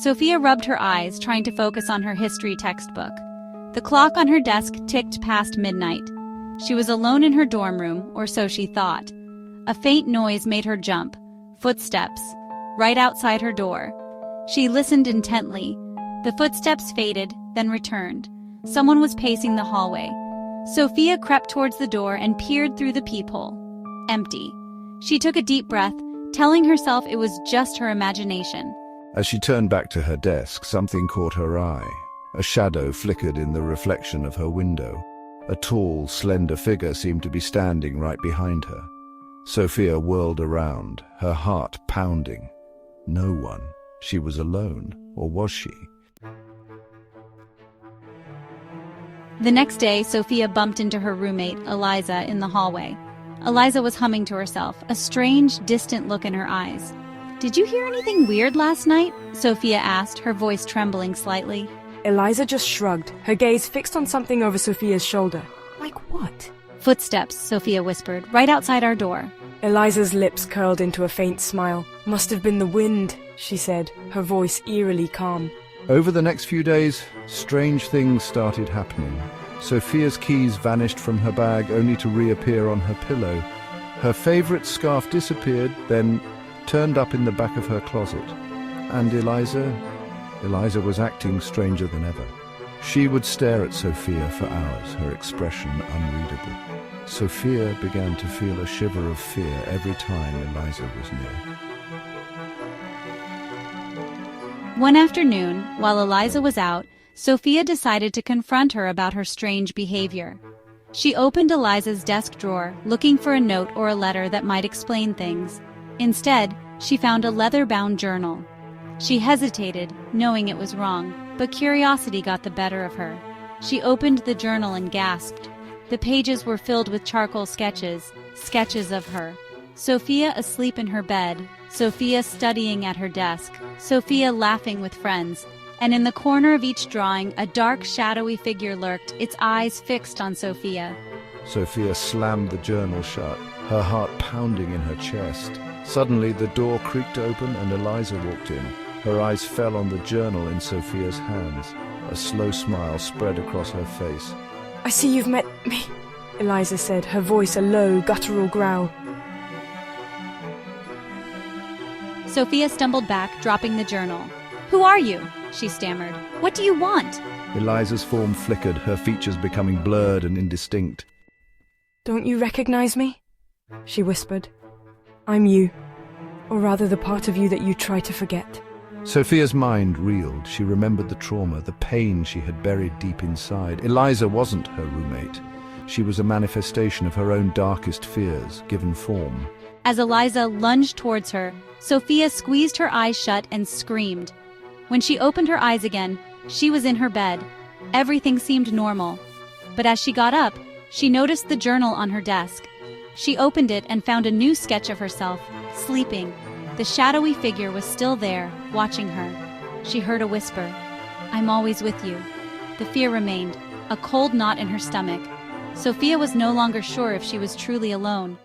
Sophia rubbed her eyes, trying to focus on her history textbook. The clock on her desk ticked past midnight. She was alone in her dorm room, or so she thought. A faint noise made her jump. Footsteps, right outside her door. She listened intently. The footsteps faded, then returned. Someone was pacing the hallway. Sophia crept towards the door and peered through the peephole. Empty. She took a deep breath, telling herself it was just her imagination. As she turned back to her desk, something caught her eye. A shadow flickered in the reflection of her window. A tall, slender figure seemed to be standing right behind her. Sophia whirled around, her heart pounding. No one. She was alone, or was she? The next day, Sophia bumped into her roommate, Eliza, in the hallway. Eliza was humming to herself, a strange, distant look in her eyes. "Did you hear anything weird last night?" Sophia asked, her voice trembling slightly. Eliza just shrugged, her gaze fixed on something over Sophia's shoulder. Like what? "Footsteps," Sophia whispered, "right outside our door." Eliza's lips curled into a faint smile. "Must have been the wind," she said, her voice eerily calm. Over the next few days, strange things started happening. Sophia's keys vanished from her bag only to reappear on her pillow. Her favorite scarf disappeared, then turned up in the back of her closet. And Eliza was acting stranger than ever. She would stare at Sophia for hours, her expression unreadable. Sophia began to feel a shiver of fear every time Eliza was near. One afternoon, while Eliza was out, Sophia decided to confront her about her strange behavior. She opened Eliza's desk drawer, looking for a note or a letter that might explain things. Instead, she found a leather-bound journal. She hesitated, knowing it was wrong, but curiosity got the better of her. She opened the journal and gasped. The pages were filled with charcoal sketches of her. Sophia asleep in her bed, Sophia studying at her desk, Sophia laughing with friends, and in the corner of each drawing a dark, shadowy figure lurked, its eyes fixed on Sophia. Sophia slammed the journal shut, her heart pounding in her chest. Suddenly the door creaked open and Eliza walked in. Her eyes fell on the journal in Sophia's hands. A slow smile spread across her face. "I see you've met me," Eliza said, her voice a low, guttural growl. Sophia stumbled back, dropping the journal. "Who are you?" she stammered. "What do you want?" Eliza's form flickered, her features becoming blurred and indistinct. "Don't you recognize me?" she whispered. "I'm you, or rather the part of you that you try to forget." Sophia's mind reeled. She remembered the trauma, the pain she had buried deep inside. Eliza wasn't her roommate. She was a manifestation of her own darkest fears, given form. As Eliza lunged towards her, Sophia squeezed her eyes shut and screamed. When she opened her eyes again, she was in her bed. Everything seemed normal. But as she got up, she noticed the journal on her desk. She opened it and found a new sketch of herself, sleeping. The shadowy figure was still there, watching her. She heard a whisper, "I'm always with you." The fear remained, a cold knot in her stomach. Sophia was no longer sure if she was truly alone.